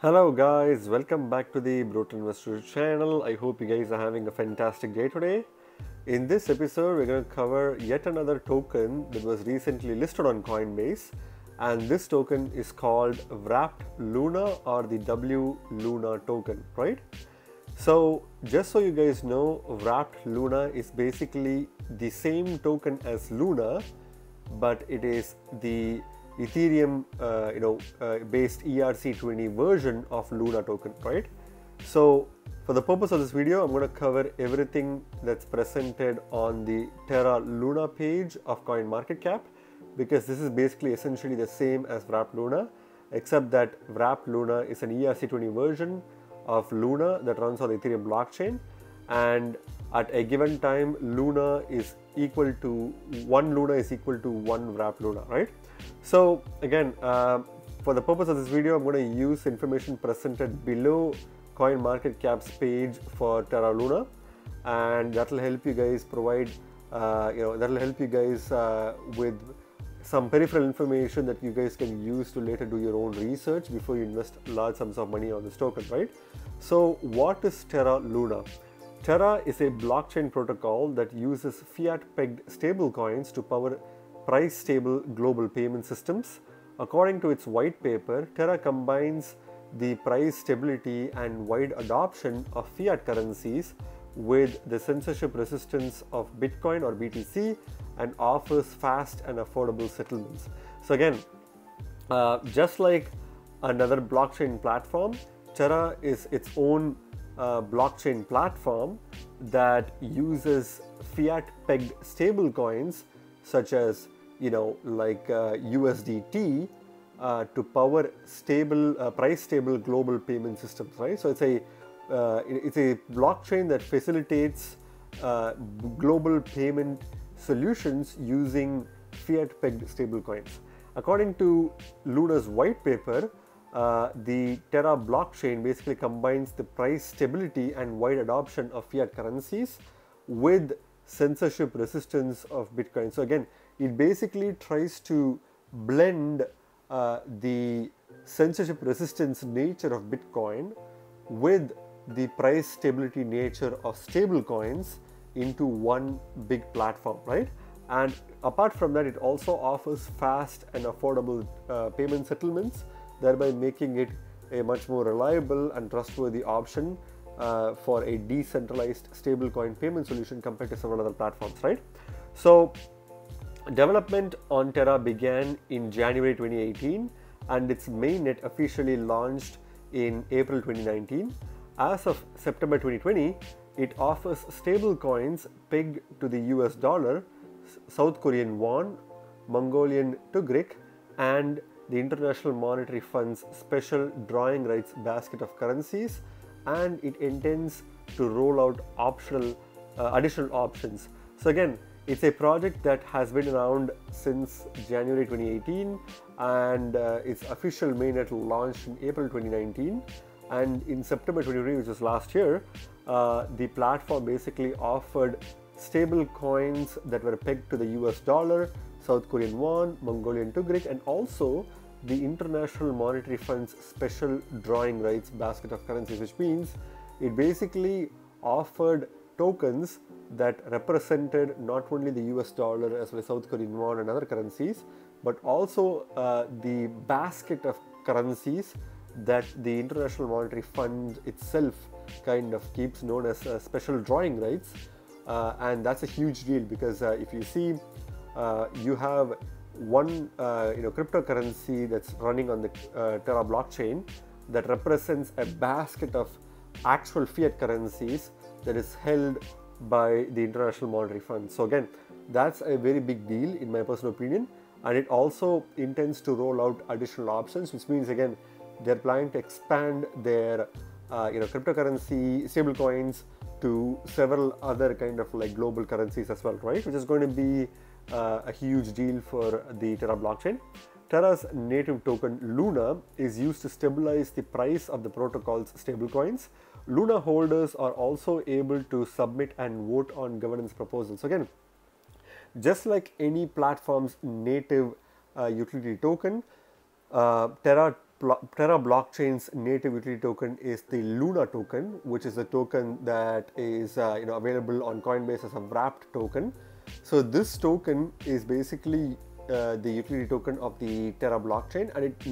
Hello guys, welcome back to the Brutal Investor channel. I hope you guys are having a fantastic day today. In this episode, we're going to cover yet another token that was recently listed on Coinbase, and this token is called WLUNA or the WLUNA token, right? So just so you guys know, WLUNA is basically the same token as Luna, but it is the Ethereum based ERC20 version of Luna token, right? So for the purpose of this video, I'm going to cover everything that's presented on the Terra Luna page of CoinMarketCap, because this is basically essentially the same as WLUNA, except that WLUNA is an ERC20 version of Luna that runs on the Ethereum blockchain, and at a given time Luna is equal to one WLUNA, right? So again, for the purpose of this video, I'm going to use information presented below CoinMarketCap's page for Terra Luna, and that will help you guys provide with some peripheral information that you guys can use to later do your own research before you invest large sums of money on this token, right? So what is Terra Luna? Terra is a blockchain protocol that uses fiat-pegged stablecoins to power price-stable global payment systems. According to its white paper, Terra combines the price stability and wide adoption of fiat currencies with the censorship resistance of Bitcoin or BTC, and offers fast and affordable settlements. So again, just like another blockchain platform, Terra is its own blockchain platform that uses fiat-pegged stablecoins such as USDT to power stable, price-stable global payment systems, right? So it's a blockchain that facilitates global payment solutions using fiat-pegged stablecoins. According to Luna's white paper, the Terra blockchain basically combines the price stability and wide adoption of fiat currencies with censorship resistance of Bitcoin. So again, it basically tries to blend the censorship resistance nature of Bitcoin with the price stability nature of stable coins into one big platform, right? And apart from that, it also offers fast and affordable payment settlements, thereby making it a much more reliable and trustworthy option for a decentralized stablecoin payment solution compared to several other platforms, right? So development on Terra began in January 2018, and its mainnet officially launched in April 2019. As of September 2020, it offers stable coins pegged to the US dollar, South Korean won, Mongolian tugrik, and the International Monetary Fund's special drawing rights basket of currencies, and it intends to roll out additional options. So again, it's a project that has been around since January 2018, and its official mainnet launched in April 2019. And in September 2020, which was last year, the platform basically offered stable coins that were pegged to the US dollar, South Korean won, Mongolian tugrik, and also the International Monetary Fund's special drawing rights basket of currencies, which means it basically offered tokens that represented not only the US dollar as well as South Korean won and other currencies, but also the basket of currencies that the International Monetary Fund itself kind of keeps, known as special drawing rights. And that's a huge deal, because if you see, you have one cryptocurrency that's running on the Terra blockchain that represents a basket of actual fiat currencies that is held by the International Monetary Fund. So again, that's a very big deal in my personal opinion, and it also intends to roll out additional options, which means again they're planning to expand their cryptocurrency stablecoins to several other kind of like global currencies as well, right? Which is going to be a huge deal for the Terra blockchain. Terra's native token Luna is used to stabilize the price of the protocol's stablecoins. Luna holders are also able to submit and vote on governance proposals. Again, just like any platform's native utility token, Terra Terra blockchain's native utility token is the LUNA token, which is a token that is available on Coinbase as a wrapped token. So this token is basically the utility token of the Terra blockchain, and it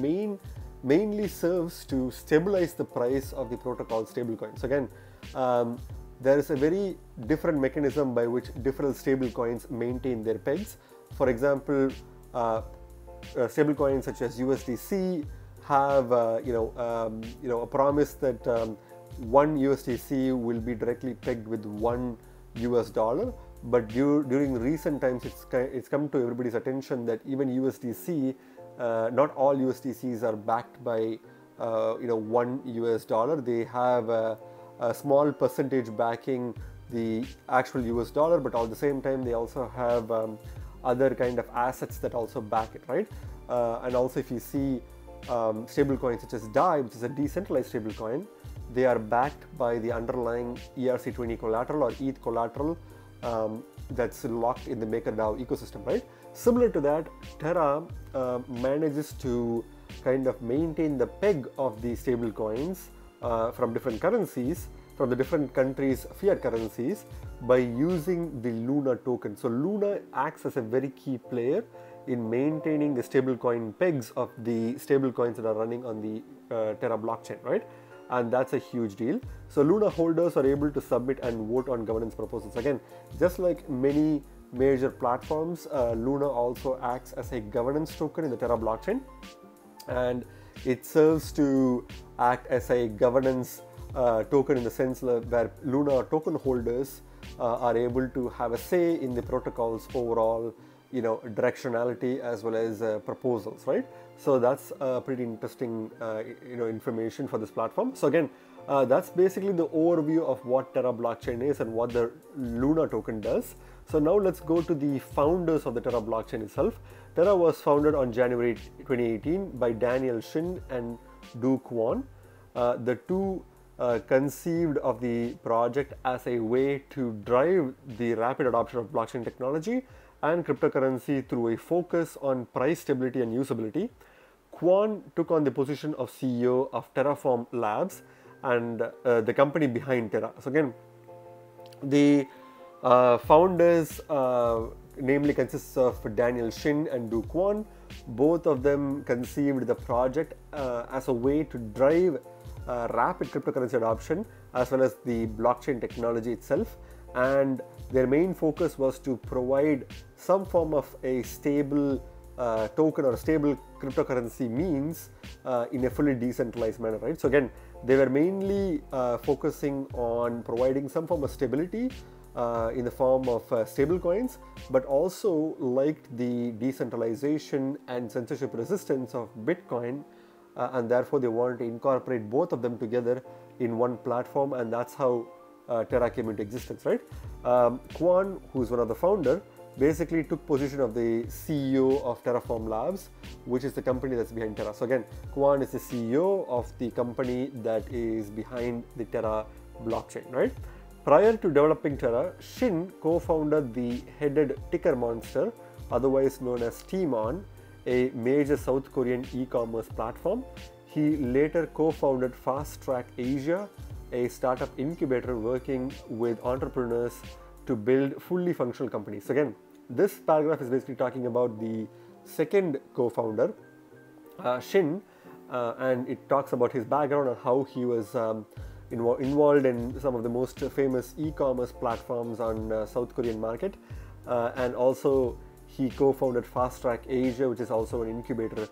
mainly serves to stabilize the price of the protocol stablecoin. So again, there is a very different mechanism by which different stablecoins maintain their pegs. For example, stablecoins such as USDC have a promise that one USDC will be directly pegged with one US dollar. But during recent times, it's come to everybody's attention that even USDC, not all USDCs are backed by one US dollar. They have a small percentage backing the actual US dollar, but at the same time they also have other kind of assets that also back it, right? And also, if you see stable coins such as DAI, which is a decentralized stable coin, they are backed by the underlying ERC20 collateral or ETH collateral that's locked in the MakerDAO ecosystem, right? Similar to that, Terra manages to kind of maintain the peg of the stable coins from different currencies, from the different countries' fiat currencies, by using the LUNA token. So LUNA acts as a very key player in maintaining the stablecoin pegs of the stablecoins that are running on the Terra blockchain, right? And that's a huge deal. So LUNA holders are able to submit and vote on governance proposals. Again, just like many major platforms, LUNA also acts as a governance token in the Terra blockchain, and it serves to act as a governance token in the sense where LUNA token holders are able to have a say in the protocol's overall directionality as well as proposals, right? So that's pretty interesting information for this platform. So again, that's basically the overview of what Terra blockchain is and what the LUNA token does. So now let's go to the founders of the Terra blockchain itself. Terra was founded on January 2018 by Daniel Shin and Do Kwon. The two conceived of the project as a way to drive the rapid adoption of blockchain technology and cryptocurrency through a focus on price stability and usability. Kwon took on the position of CEO of Terraform Labs and the company behind Terra. So again, the founders namely consists of Daniel Shin and Do Kwon. Both of them conceived the project as a way to drive rapid cryptocurrency adoption as well as the blockchain technology itself, and their main focus was to provide some form of a stable token or a stable cryptocurrency means in a fully decentralized manner, right? So again, they were mainly focusing on providing some form of stability in the form of stable coins, but also liked the decentralization and censorship resistance of Bitcoin, and therefore they wanted to incorporate both of them together in one platform, and that's how Terra came into existence, right? Kwon, who's one of the founder, basically took position of the CEO of Terraform Labs, which is the company that's behind Terra. So again, Kwon is the CEO of the company that is behind the Terra blockchain, right? Prior to developing Terra, Shin co-founded the headed Ticker Monster, otherwise known as Tmon, a major South Korean e-commerce platform. He later co-founded Fast Track Asia, a startup incubator working with entrepreneurs to build fully functional companies. So again, this paragraph is basically talking about the second co-founder, Shin, and it talks about his background and how he was involved in some of the most famous e-commerce platforms on South Korean market, and also he co-founded Fast Track Asia, which is also an incubator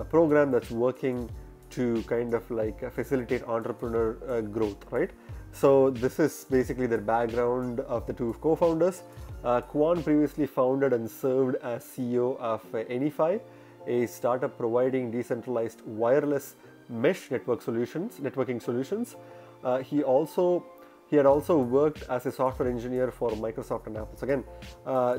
program that's working to kind of like facilitate entrepreneur growth, right? So this is basically the background of the two co-founders. Kwon previously founded and served as CEO of Anyfi, a startup providing decentralized wireless mesh networking solutions. He had also worked as a software engineer for Microsoft and Apple. So again,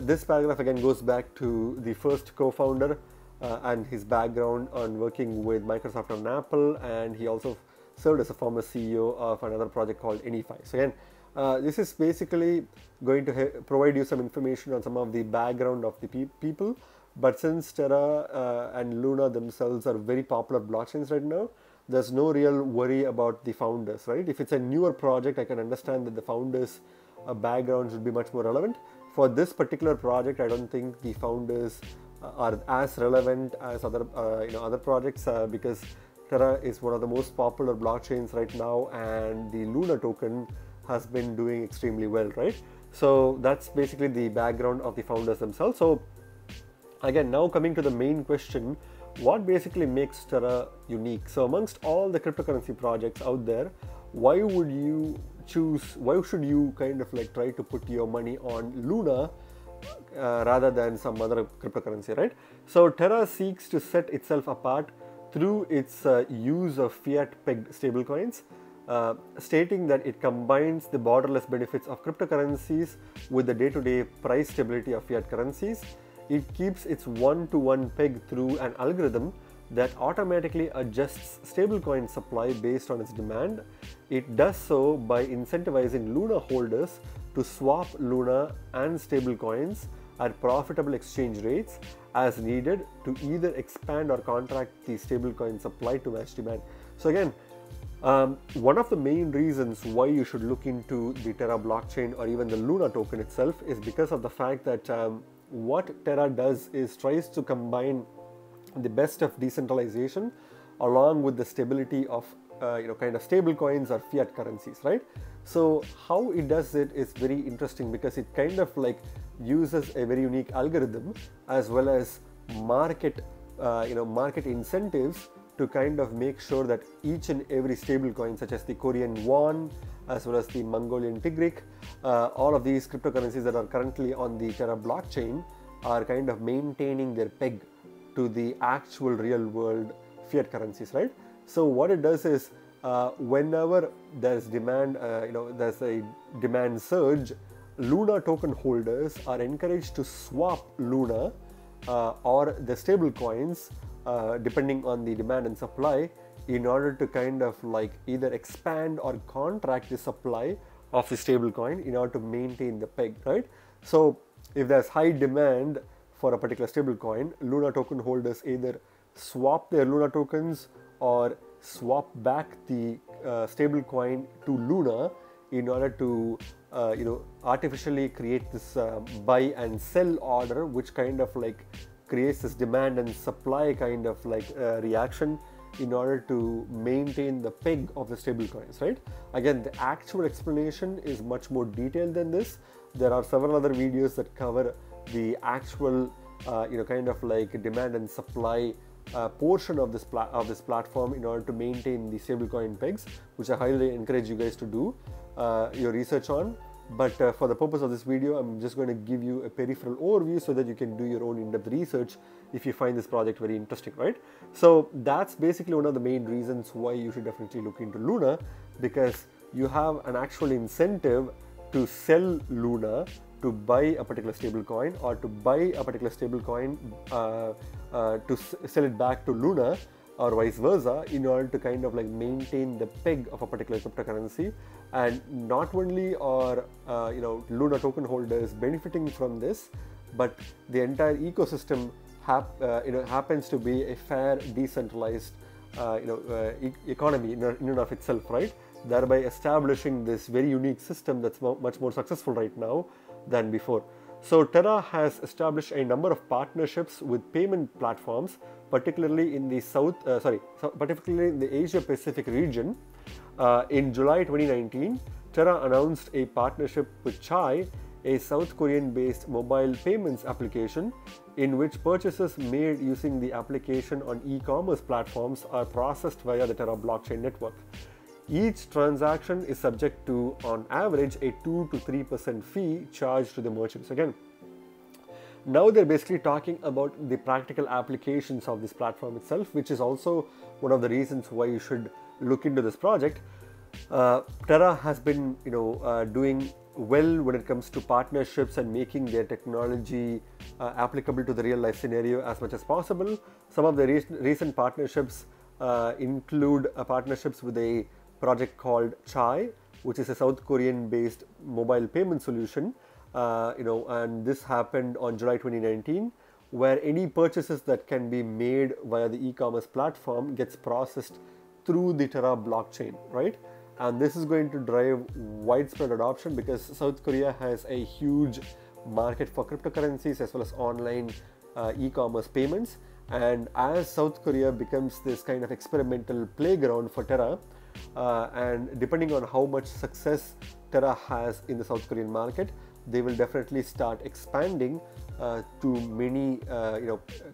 this paragraph again goes back to the first co-founder and his background on working with Microsoft and Apple, and he also served as a former CEO of another project called Anyfi. So again, this is basically going to provide you some information on some of the background of the people, But since Terra and Luna themselves are very popular blockchains right now, there's no real worry about the founders, right? If it's a newer project, I can understand that the founders' background should be much more relevant. For this particular project, I don't think the founders are as relevant as other projects because Terra is one of the most popular blockchains right now, and the Luna token has been doing extremely well, right? So that's basically the background of the founders themselves. So again, now coming to the main question, what basically makes Terra unique? So amongst all the cryptocurrency projects out there, why should you kind of like try to put your money on Luna rather than some other cryptocurrency, right? So Terra seeks to set itself apart through its use of fiat-pegged stablecoins, stating that it combines the borderless benefits of cryptocurrencies with the day-to-day price stability of fiat currencies. It keeps its one-to-one peg through an algorithm that automatically adjusts stablecoin supply based on its demand. It does so by incentivizing Luna holders to swap Luna and stablecoins at profitable exchange rates as needed to either expand or contract the stablecoin supply to match demand. So again, one of the main reasons why you should look into the Terra blockchain or even the Luna token itself is because of the fact that what Terra does is tries to combine the best of decentralization along with the stability of kind of stable coins or fiat currencies, right? So how it does it is very interesting because it kind of like uses a very unique algorithm as well as market incentives to kind of make sure that each and every stable coin, such as the Korean won as well as the Mongolian tigric, all of these cryptocurrencies that are currently on the Terra blockchain are kind of maintaining their peg to the actual real world fiat currencies, right? So what it does is whenever there's demand, there's a demand surge, Luna token holders are encouraged to swap Luna or the stable coins depending on the demand and supply in order to kind of like either expand or contract the supply of the stable coin in order to maintain the peg, right? So if there's high demand for a particular stable coin, Luna token holders either swap their Luna tokens or swap back the stable coin to Luna in order to artificially create this buy and sell order, which kind of like creates this demand and supply kind of like reaction in order to maintain the peg of the stable coins, right? Again, the actual explanation is much more detailed than this. There are several other videos that cover the actual kind of like demand and supply portion of this platform in order to maintain the stablecoin pegs, which I highly encourage you guys to do your research on. But for the purpose of this video, I'm just going to give you a peripheral overview so that you can do your own in-depth research if you find this project very interesting, right? So that's basically one of the main reasons why you should definitely look into Luna, because you have an actual incentive to sell Luna to buy a particular stable coin or to buy a particular stable coin to sell it back to Luna or vice versa in order to kind of like maintain the peg of a particular cryptocurrency. And not only are Luna token holders benefiting from this, but the entire ecosystem happens to be a fair, decentralized economy in and of itself, right? Thereby establishing this very unique system that's much more successful right now than before. So Terra has established a number of partnerships with payment platforms, particularly in the particularly in the Asia Pacific region. In July 2019, Terra announced a partnership with Chai, a South Korean-based mobile payments application, in which purchases made using the application on e-commerce platforms are processed via the Terra blockchain network. Each transaction is subject to, on average, a 2 to 3% fee charged to the merchants. Again, now they're basically talking about the practical applications of this platform itself, which is also one of the reasons why you should look into this project. Terra has been, doing well when it comes to partnerships and making their technology applicable to the real life scenario as much as possible. Some of the recent partnerships include partnerships with a project called Chai, which is a South Korean-based mobile payment solution, and this happened on July 2019, where any purchases that can be made via the e-commerce platform gets processed through the Terra blockchain, right? And this is going to drive widespread adoption because South Korea has a huge market for cryptocurrencies as well as online e-commerce payments. And as South Korea becomes this kind of experimental playground for Terra, and depending on how much success Terra has in the South Korean market, they will definitely start expanding to many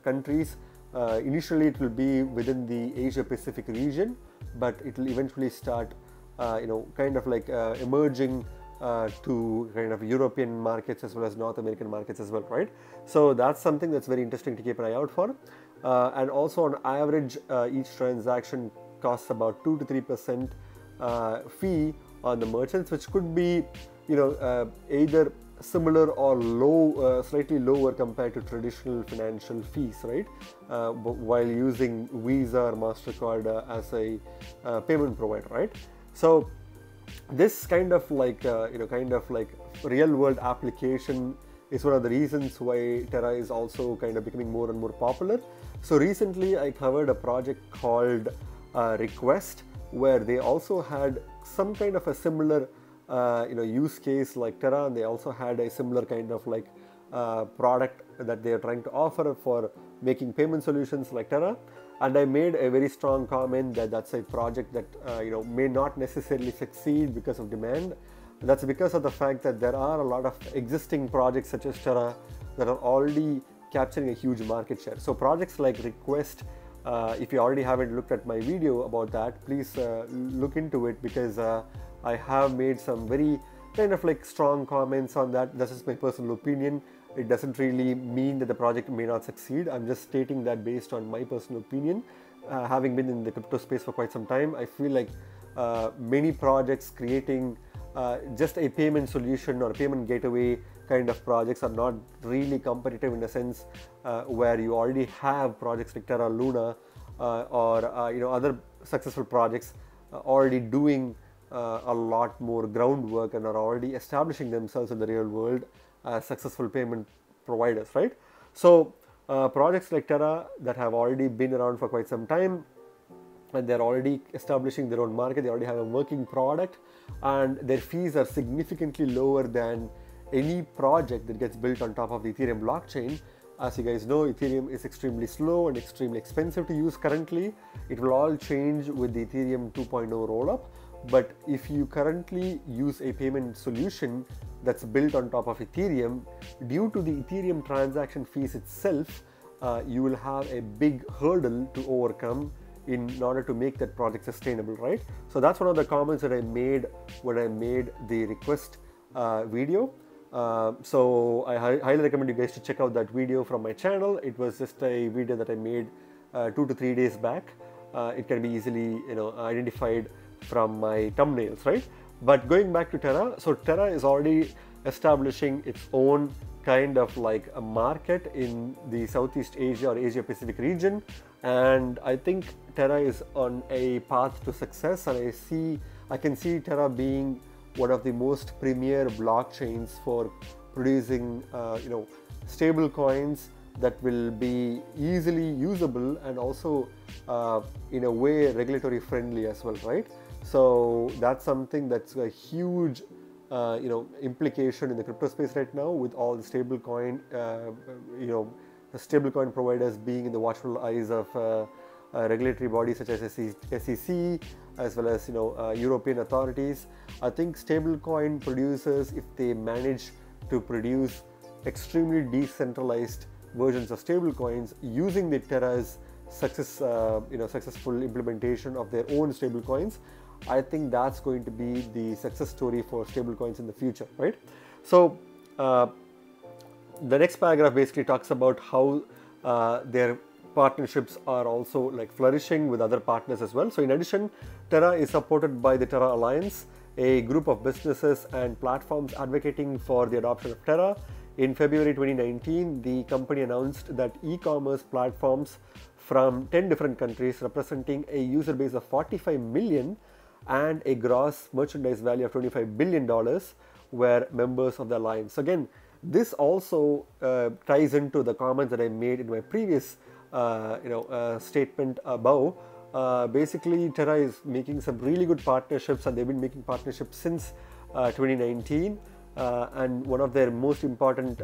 countries. Initially it will be within the Asia Pacific region, but it will eventually start emerging to kind of European markets as well as North American markets as well, right? So that's something that's very interesting to keep an eye out for. And also on average, each transaction costs about 2 to 3% fee on the merchants, which could be either similar or low, slightly lower compared to traditional financial fees, right? While using Visa or MasterCard as a payment provider, right? So this kind of real world application is one of the reasons why Terra is also kind of becoming more and more popular. So recently I covered a project called Request, where they also had some kind of a similar use case like Terra, and they also had a similar kind of product that they are trying to offer for making payment solutions like Terra. And I made a very strong comment that that's a project that may not necessarily succeed because of demand. That's because of the fact that there are a lot of existing projects such as Terra that are already capturing a huge market share. So projects like Request, if you already haven't looked at my video about that, please look into it, because I have made some very kind of strong comments on that. This is my personal opinion. It doesn't really mean that the project may not succeed. I'm just stating that based on my personal opinion. Having been in the crypto space for quite some time, I feel like many projects creating just a payment solution or a payment gateway kind of projects are not really competitive in a sense where you already have projects like Terra, Luna, or other successful projects already doing a lot more groundwork and are already establishing themselves in the real world as successful payment providers, right? So projects like Terra that have already been around for quite some time, and they're already establishing their own market, they already have a working product, and their fees are significantly lower than any project that gets built on top of the Ethereum blockchain. As you guys know, Ethereum is extremely slow and extremely expensive to use currently. It will all change with the Ethereum 2.0 rollup. But if you currently use a payment solution that's built on top of Ethereum, due to the Ethereum transaction fees itself, you will have a big hurdle to overcome in order to make that project sustainable, right? So that's one of the comments that I made when I made the Request video. So I highly recommend you guys to check out that video from my channel. It was just a video that I made 2 to 3 days back. It can be easily identified from my thumbnails, right? But going back to Terra, so Terra is already establishing its own kind of a market in the Southeast Asia or Asia Pacific region, and I think Terra is on a path to success, and I can see Terra being one of the most premier blockchains for producing stable coins that will be easily usable and also in a way regulatory friendly as well, right? So that's something that's a huge implication in the crypto space right now, with all the stablecoin the stablecoin providers being in the watchful eyes of regulatory bodies such as SEC as well as European authorities. I think stablecoin producers, if they manage to produce extremely decentralized versions of stablecoins using the Terra's successful implementation of their own stablecoins, I think that's going to be the success story for stablecoins in the future, right? So the next paragraph basically talks about how their partnerships are also flourishing with other partners as well. So in addition, Terra is supported by the Terra Alliance, a group of businesses and platforms advocating for the adoption of Terra. In February 2019, the company announced that e-commerce platforms from 10 different countries representing a user base of 45 million and a gross merchandise value of $25 billion were members of the alliance. Again, this also ties into the comments that I made in my previous statement above. Basically, Terra is making some really good partnerships, and they've been making partnerships since 2019. And one of their most important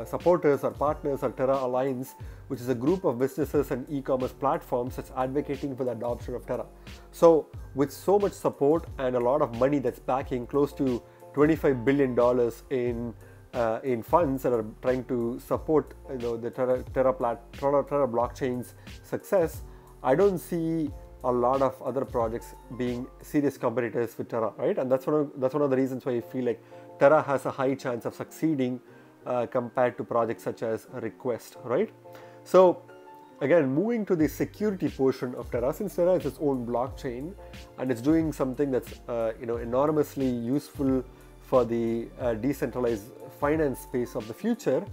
supporters or partners are Terra Alliance, which is a group of businesses and e-commerce platforms that's advocating for the adoption of Terra. So with so much support and a lot of money that's backing, close to $25 billion in funds that are trying to support the Terra blockchain's success, I don't see a lot of other projects being serious competitors with Terra, right? And that's one of the reasons why I feel like Terra has a high chance of succeeding compared to projects such as Request, right? So again, moving to the security portion of Terra, since Terra is its own blockchain and it's doing something that's enormously useful for the decentralized finance space of the future,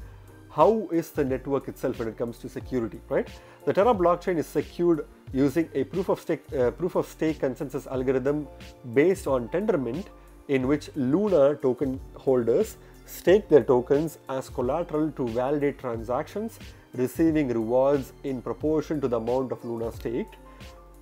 how is the network itself when it comes to security, right? The Terra blockchain is secured using a proof of stake consensus algorithm based on Tendermint, in which LUNA token holders stake their tokens as collateral to validate transactions, receiving rewards in proportion to the amount of LUNA staked.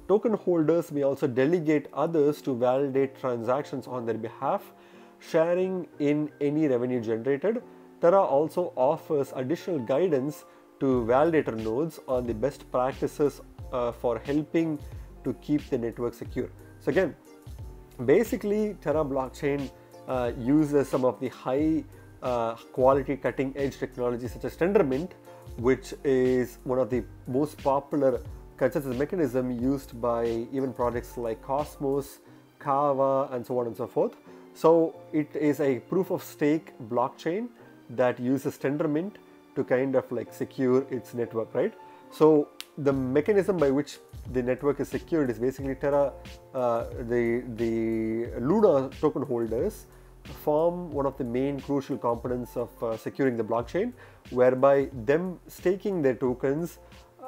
Token holders may also delegate others to validate transactions on their behalf, sharing in any revenue generated. Terra also offers additional guidance to validator nodes on the best practices for helping to keep the network secure. So again, basically Terra blockchain uses some of the high quality cutting edge technologies such as Tendermint, which is one of the most popular consensus mechanism used by even projects like Cosmos, Kava, and so on and so forth. So it is a proof of stake blockchain that uses Tendermint to kind of like secure its network, right? So the mechanism by which the network is secured is basically Terra, the LUNA token holders form one of the main crucial components of securing the blockchain, whereby them staking their tokens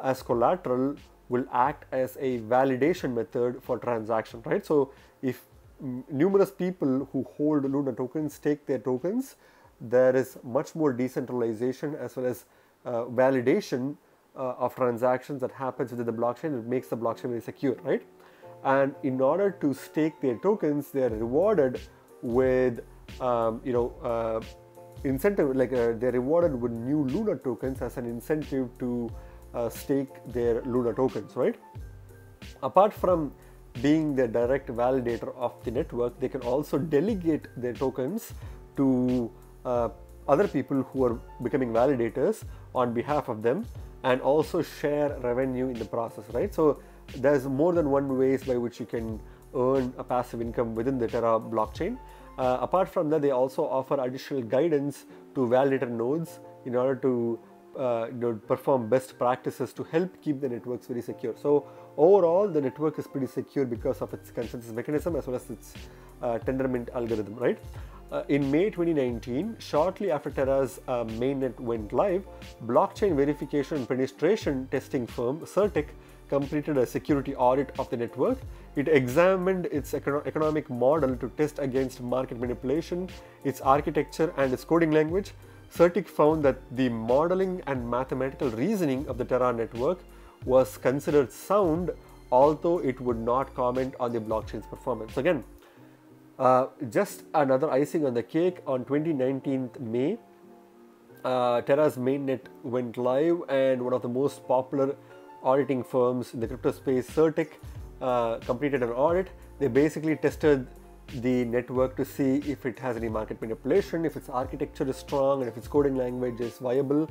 as collateral will act as a validation method for transaction, right? So if numerous people who hold LUNA tokens stake their tokens, there is much more decentralization as well as validation of transactions that happens within the blockchain. It makes the blockchain very secure, right? And in order to stake their tokens, they are rewarded with incentive, like they're rewarded with new LUNA tokens as an incentive to stake their LUNA tokens, right? Apart from being the direct validator of the network, they can also delegate their tokens to other people who are becoming validators on behalf of them, and also share revenue in the process, right? So there's more than one ways by which you can earn a passive income within the Terra blockchain. Apart from that, they also offer additional guidance to validator nodes in order to perform best practices to help keep the networks very secure. So overall, the network is pretty secure because of its consensus mechanism as well as its Tendermint algorithm, right? In May 2019, shortly after Terra's mainnet went live, blockchain verification and penetration testing firm Certec completed a security audit of the network. It examined its economic model to test against market manipulation, its architecture, and its coding language. Certec found that the modeling and mathematical reasoning of the Terra network was considered sound, although it would not comment on the blockchain's performance. Again, just another icing on the cake, on 2019 May, Terra's mainnet went live, and one of the most popular auditing firms in the crypto space, Certec, completed an audit. They basically tested the network to see if it has any market manipulation, if its architecture is strong, and if its coding language is viable.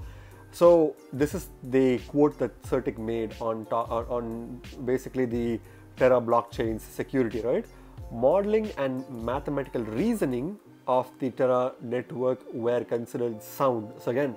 So this is the quote that Certec made on basically the Terra blockchain's security, right? Modeling and mathematical reasoning of the Terra network were considered sound. So again,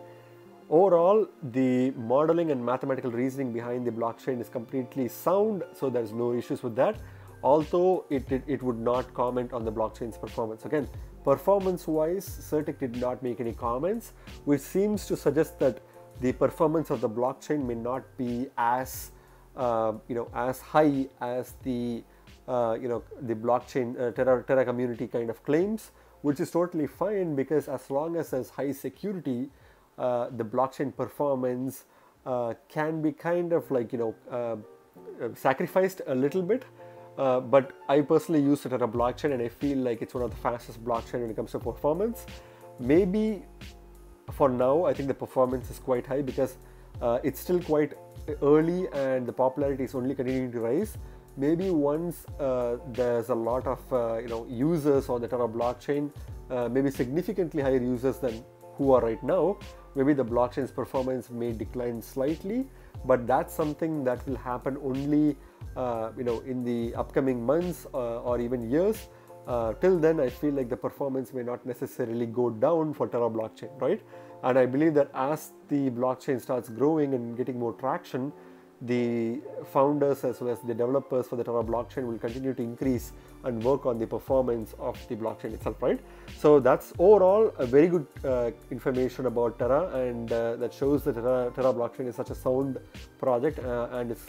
overall, the modeling and mathematical reasoning behind the blockchain is completely sound, so there's no issues with that. Although it would not comment on the blockchain's performance. Again, performance-wise, Certec did not make any comments, which seems to suggest that the performance of the blockchain may not be as as high as the the blockchain Terra community kind of claims. which is totally fine, because as long as there's high security, the blockchain performance can be kind of like, sacrificed a little bit. But I personally use the Terra blockchain, and I feel like it's one of the fastest blockchain when it comes to performance. Maybe for now, I think the performance is quite high, because it's still quite early and the popularity is only continuing to rise. Maybe once there's a lot of users on the Terra blockchain, maybe significantly higher users than who are right now, maybe the blockchain's performance may decline slightly, but that's something that will happen only in the upcoming months or even years. Till then, I feel like the performance may not necessarily go down for Terra blockchain, right? And I believe that as the blockchain starts growing and getting more traction, the founders as well as the developers for the Terra blockchain will continue to increase and work on the performance of the blockchain itself, right? So that's overall a very good information about Terra, and that shows that Terra blockchain is such a sound project and it's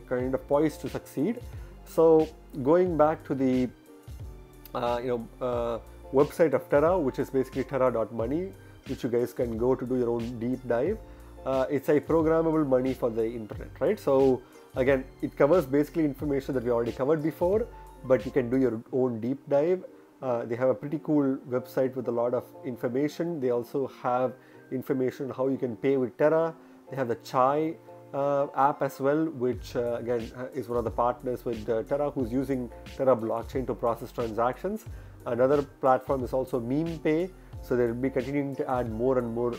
kind of poised to succeed. So going back to the website of Terra, which is basically terra.money, which you guys can go to do your own deep dive. It's a programmable money for the internet, right? So again, it covers basically information that we already covered before, but you can do your own deep dive. They have a pretty cool website with a lot of information. They also have information on how you can pay with Terra. They have the Chai app as well, which again is one of the partners with Terra, who's using Terra blockchain to process transactions. Another platform is also MemePay. So they will be continuing to add more and more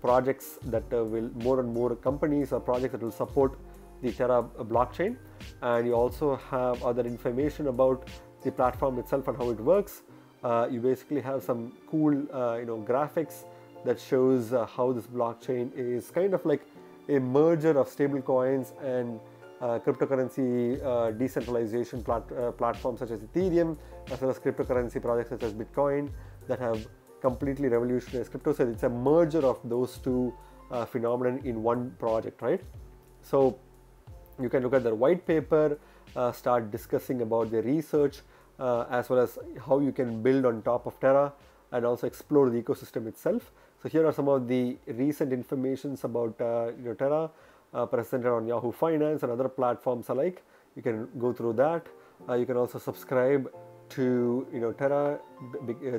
projects that will, more and more companies or projects that will support the Terra blockchain. And you also have other information about the platform itself and how it works. You basically have some cool graphics that shows how this blockchain is kind of like a merger of stablecoins and cryptocurrency decentralization platforms such as Ethereum, as well as cryptocurrency projects such as Bitcoin that have completely revolutionized crypto. So it's a merger of those two phenomenon in one project, right? So you can look at their white paper, start discussing about their research, as well as how you can build on top of Terra, and also explore the ecosystem itself. So here are some of the recent informations about Terra, presented on Yahoo Finance and other platforms alike. You can go through that. You can also subscribe to Terra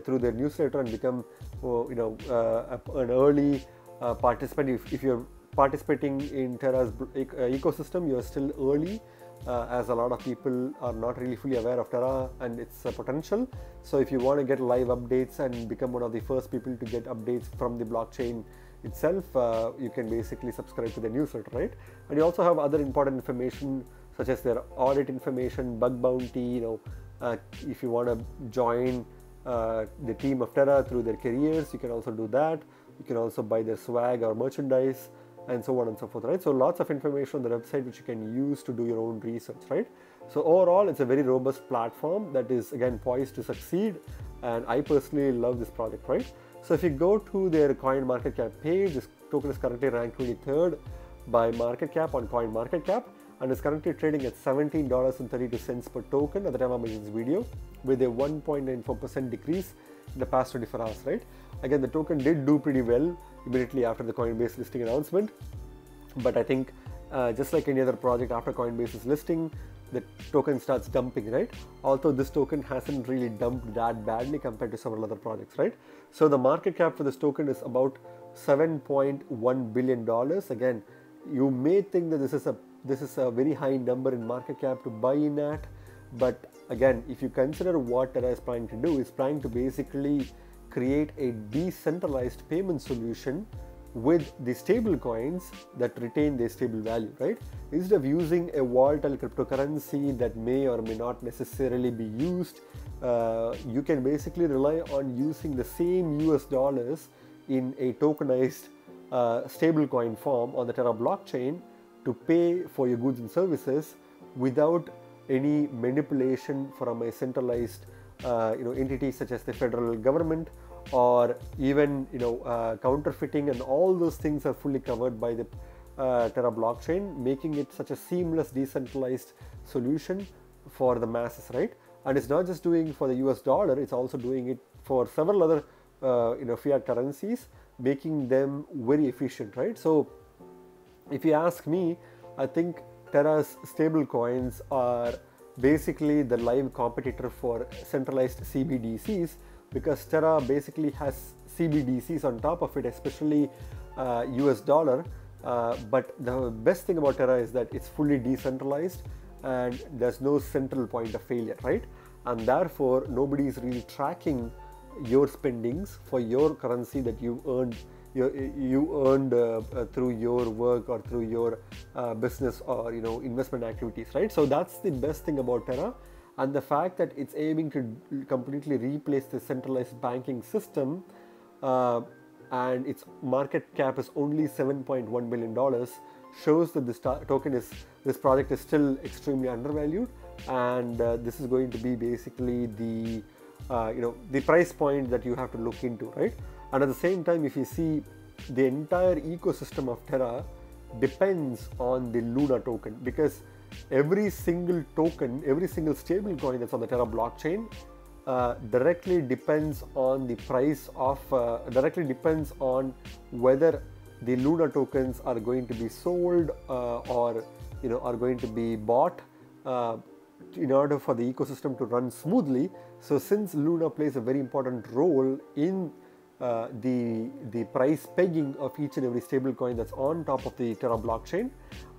through their newsletter and become an early participant. If you're participating in Terra's ecosystem, you're still early, as a lot of people are not really fully aware of Terra and its potential. So if you want to get live updates and become one of the first people to get updates from the blockchain itself, you can basically subscribe to the newsletter, right? And you also have other important information such as their audit information, bug bounty. If you want to join the team of Terra through their careers, you can also do that. You can also buy their swag or merchandise, and so on and so forth, right? So lots of information on the website which you can use to do your own research, right? So overall, it's a very robust platform that is again poised to succeed, and I personally love this project, right? So if you go to their CoinMarketCap page, this token is currently ranked 23rd by market cap on CoinMarketCap, and is currently trading at $17.32 per token at the time of making this video, with a 1.94% decrease in the past 24 hours, right? Again, the token did do pretty well immediately after the Coinbase listing announcement, but I think just like any other project, after Coinbase's listing, the token starts dumping, right? Although this token hasn't really dumped that badly compared to several other projects, right? So the market cap for this token is about $7.1 billion. Again, you may think that this is a very high number in market cap to buy in at, but again, if you consider what Terra is planning to do, it's planning to basically create a decentralized payment solution with the stable coins that retain their stable value, right? Instead of using a volatile cryptocurrency that may or may not necessarily be used, you can basically rely on using the same US dollars in a tokenized stablecoin form on the Terra blockchain to pay for your goods and services without any manipulation from a centralized entity such as the federal government, or even counterfeiting, and all those things are fully covered by the Terra blockchain, making it such a seamless decentralized solution for the masses, right? and it's not just doing for the US dollar, it's also doing it for several other fiat currencies, making them very efficient, right? So if you ask me, I think Terra's stable coins are basically the live competitor for centralized CBDCs, because Terra basically has CBDCs on top of it, especially US dollar. But the best thing about Terra is that it's fully decentralized and there's no central point of failure, right? And therefore, nobody is really tracking your spendings for your currency that you earned through your work or through your business or investment activities, right? So that's the best thing about Terra, and the fact that it's aiming to completely replace the centralized banking system, and its market cap is only $7.1 billion, shows that this project is still extremely undervalued, and this is going to be basically the price point that you have to look into, right? And at the same time, if you see, the entire ecosystem of Terra depends on the LUNA token, because every single token, every single stable coin that's on the Terra blockchain directly depends on the price of, directly depends on whether the LUNA tokens are going to be sold or are going to be bought in order for the ecosystem to run smoothly. So since LUNA plays a very important role in the price pegging of each and every stable coin that's on top of the Terra blockchain,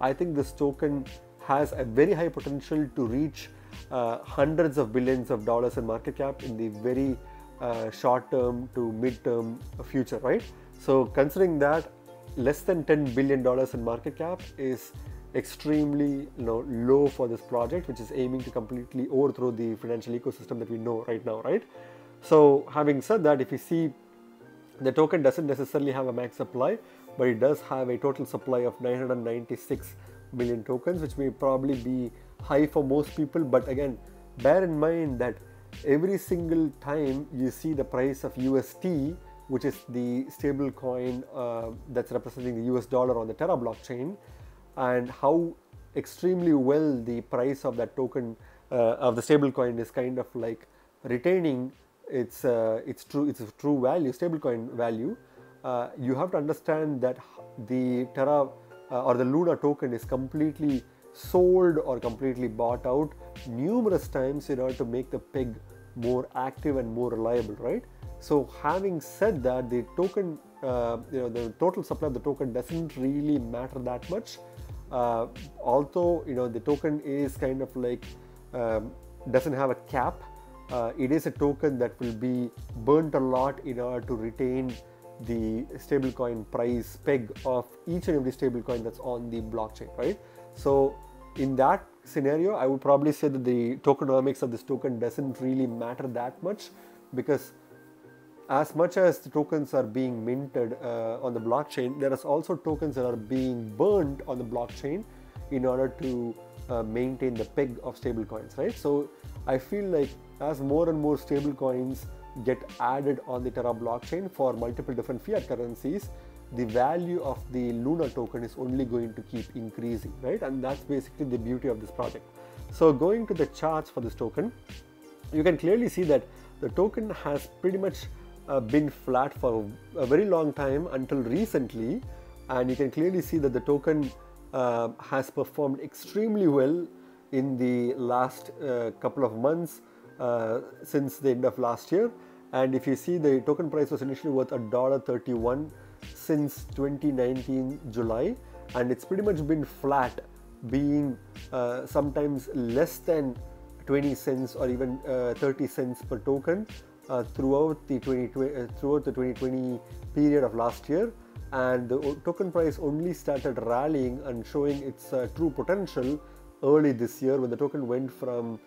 I think this token has a very high potential to reach hundreds of billions of dollars in market cap in the very short term to mid term future, right? So considering that less than $10 billion in market cap is extremely low for this project, which is aiming to completely overthrow the financial ecosystem that we know right now, right? So having said that, if you see, the token doesn't necessarily have a max supply, but it does have a total supply of 996 million tokens, which may probably be high for most people. But again, bear in mind that every single time you see the price of UST, which is the stable coin that's representing the US dollar on the Terra blockchain, and how extremely well the price of that token of the stable coin is kind of like retaining its true value, stablecoin value, you have to understand that the Terra or the LUNA token is completely sold or completely bought out numerous times in order to make the peg more active and more reliable, right? So having said that, the token, the total supply of the token doesn't really matter that much. Although the token is kind of like doesn't have a cap. It is a token that will be burnt a lot in order to retain the stablecoin price peg of each and every stablecoin that's on the blockchain, right? So in that scenario, I would probably say that the tokenomics of this token doesn't really matter that much, because as much as the tokens are being minted on the blockchain, there is also tokens that are being burned on the blockchain in order to maintain the peg of stablecoins, right? So I feel like as more and more stablecoins get added on the Terra blockchain for multiple different fiat currencies, the value of the LUNA token is only going to keep increasing, right? And that's basically the beauty of this project. So going to the charts for this token, you can clearly see that the token has pretty much been flat for a very long time until recently, and you can clearly see that the token has performed extremely well in the last couple of months since the end of last year. And if you see, the token price was initially worth $1.31 since 2019 July, and it's pretty much been flat, being sometimes less than 20 cents or even 30 cents per token throughout the 2020 period of last year. And the token price only started rallying and showing its true potential early this year, when the token went from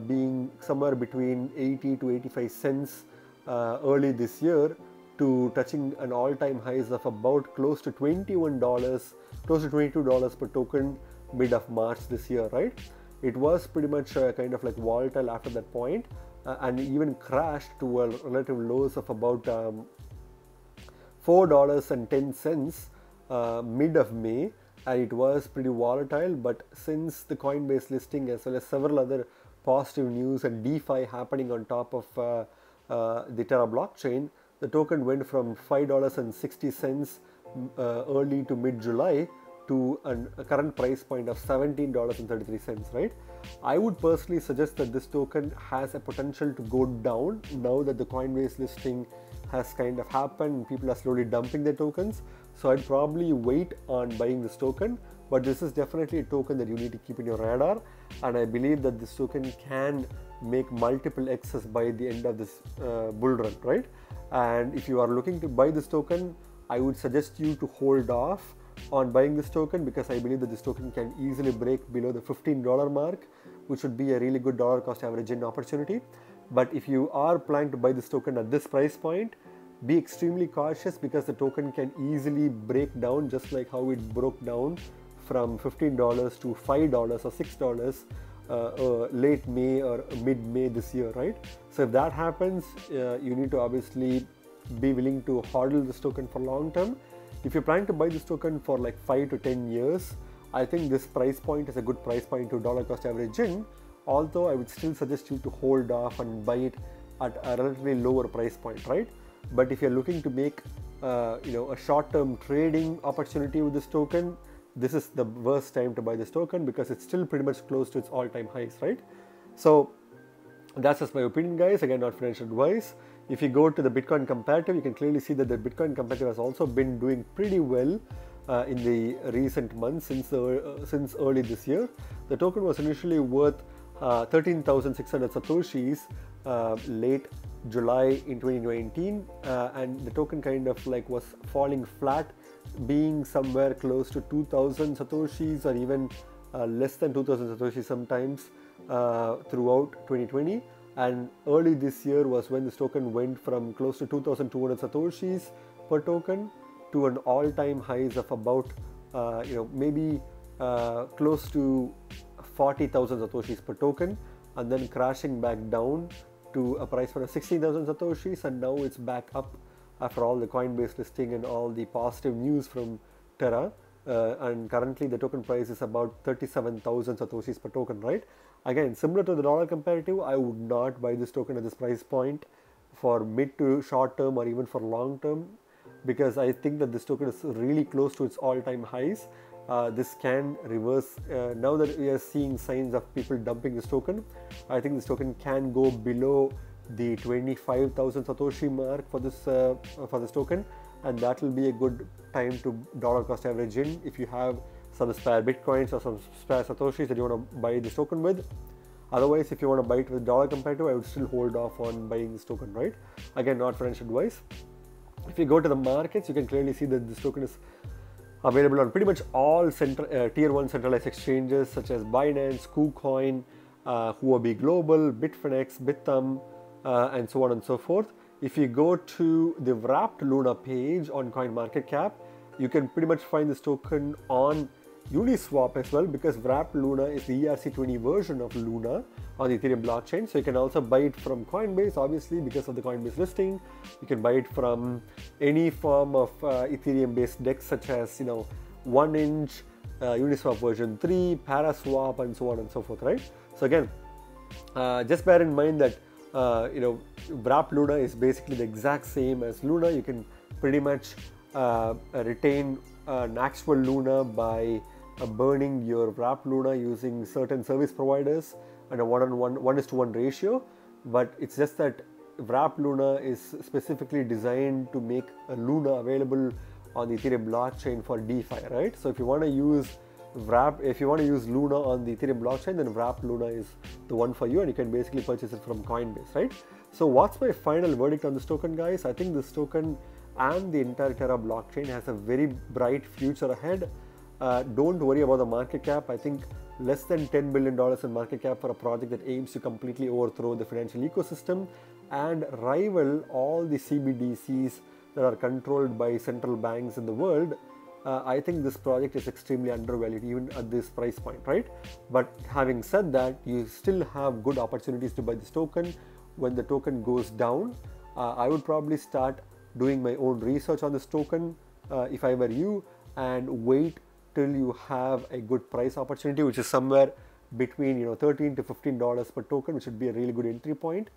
being somewhere between 80 to 85 cents early this year to touching an all-time highs of about close to $21, close to $22 per token mid of March this year, right? It was pretty much kind of like volatile after that point, and even crashed to a relative lows of about $4.10 mid of May, and it was pretty volatile. But since the Coinbase listing, as well as several other positive news and DeFi happening on top of the Terra blockchain, the token went from $5.60 early to mid-July to a current price point of $17.33, right? I would personally suggest that this token has a potential to go down now that the Coinbase listing has kind of happened. People are slowly dumping their tokens. So I'd probably wait on buying this token, but this is definitely a token that you need to keep in your radar. And I believe that this token can make multiple X's by the end of this bull run, right? And if you are looking to buy this token, I would suggest you to hold off on buying this token, because I believe that this token can easily break below the $15 mark, which would be a really good dollar cost average in opportunity. But if you are planning to buy this token at this price point, be extremely cautious, because the token can easily break down just like how it broke down from $15 to $5 or $6 late May or mid-May this year, right? So if that happens, you need to obviously be willing to hodl this token for long term. If you're planning to buy this token for like 5 to 10 years, I think this price point is a good price point to dollar cost average in, although I would still suggest you to hold off and buy it at a relatively lower price point, right? But if you're looking to make a short-term trading opportunity with this token, this is the worst time to buy this token, because it's still pretty much close to its all-time highs, right? So that's just my opinion, guys. Again, not financial advice. If you go to the Bitcoin comparative, you can clearly see that the Bitcoin comparative has also been doing pretty well in the recent months since early this year. The token was initially worth 13,600 satoshis late July in 2019, and the token kind of like was falling flat, being somewhere close to 2,000 satoshis or even less than 2,000 satoshis sometimes throughout 2020. And early this year was when this token went from close to 2,200 satoshis per token to an all-time highs of about maybe close to 40,000 satoshis per token, and then crashing back down to a price for 16,000 satoshis, and now it's back up after all the Coinbase listing and all the positive news from Terra. And currently the token price is about 37,000 satoshis per token, right? Again, similar to the dollar comparative, I would not buy this token at this price point for mid to short term or even for long term, because I think that this token is really close to its all-time highs. This can reverse. Now that we are seeing signs of people dumping this token, I think this token can go below the 25,000 satoshi mark for this token, and that will be a good time to dollar cost average in if you have some spare bitcoins or some spare satoshis that you want to buy this token with. Otherwise, if you want to buy it with dollar comparative, I would still hold off on buying this token, right? Again, not financial advice. If you go to the markets, you can clearly see that this token is available on pretty much all tier 1 centralized exchanges such as Binance, KuCoin, Huobi Global, Bitfinex, Bithumb, and so on and so forth. If you go to the wrapped LUNA page on CoinMarketCap, you can pretty much find this token on Uniswap as well, because wrapped LUNA is the ERC20 version of LUNA on the Ethereum blockchain. So you can also buy it from Coinbase, obviously, because of the Coinbase listing. You can buy it from any form of Ethereum-based DEX such as 1inch, Uniswap version 3, Paraswap, and so on and so forth, right? So again, just bear in mind that wrapped LUNA is basically the exact same as LUNA. You can pretty much retain an actual LUNA by burning your wrapped LUNA using certain service providers and a 1:1 ratio. But it's just that wrapped LUNA is specifically designed to make a LUNA available on the Ethereum blockchain for DeFi, right? So if you want to use LUNA on the Ethereum blockchain, then wrapped LUNA is the one for you, and you can basically purchase it from Coinbase, right? So what's my final verdict on this token, guys? I think this token and the entire Terra blockchain has a very bright future ahead. Don't worry about the market cap. I think less than $10 billion in market cap for a project that aims to completely overthrow the financial ecosystem and rival all the CBDCs that are controlled by central banks in the world. I think this project is extremely undervalued even at this price point, right? But having said that, you still have good opportunities to buy this token when the token goes down. I would probably start doing my own research on this token if I were you, and wait till you have a good price opportunity, which is somewhere between $13 to $15 per token, which would be a really good entry point.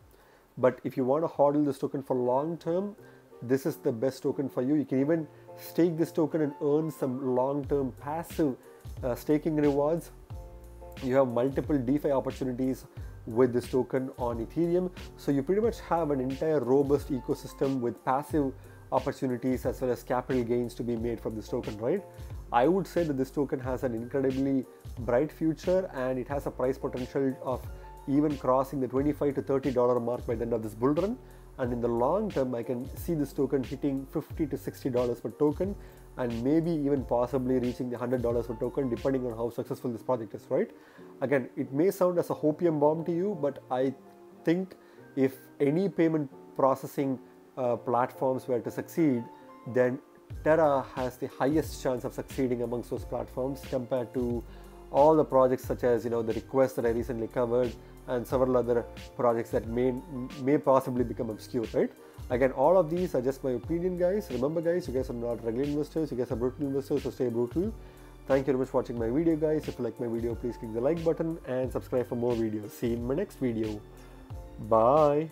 But if you want to hodl this token for long term, this is the best token for you. You can even stake this token and earn some long-term passive staking rewards. You have multiple DeFi opportunities with this token on Ethereum. So you pretty much have an entire robust ecosystem with passive opportunities as well as capital gains to be made from this token, right? I would say that this token has an incredibly bright future, and it has a price potential of even crossing the $25 to $30 mark by the end of this bull run. And in the long term, I can see this token hitting $50 to $60 per token, and maybe even possibly reaching the $100 per token, depending on how successful this project is, right? Again, it may sound as a hopium bomb to you, but I think if any payment processing platforms were to succeed, then Terra has the highest chance of succeeding amongst those platforms compared to all the projects such as the request that I recently covered and several other projects that may possibly become obscure, right? Again, all of these are just my opinion, guys. Remember, guys, you guys are not regular investors, you guys are brutal investors, so stay brutal. Thank you very much for watching my video, guys. If you like my video, please click the like button and subscribe for more videos. See you in my next video. Bye.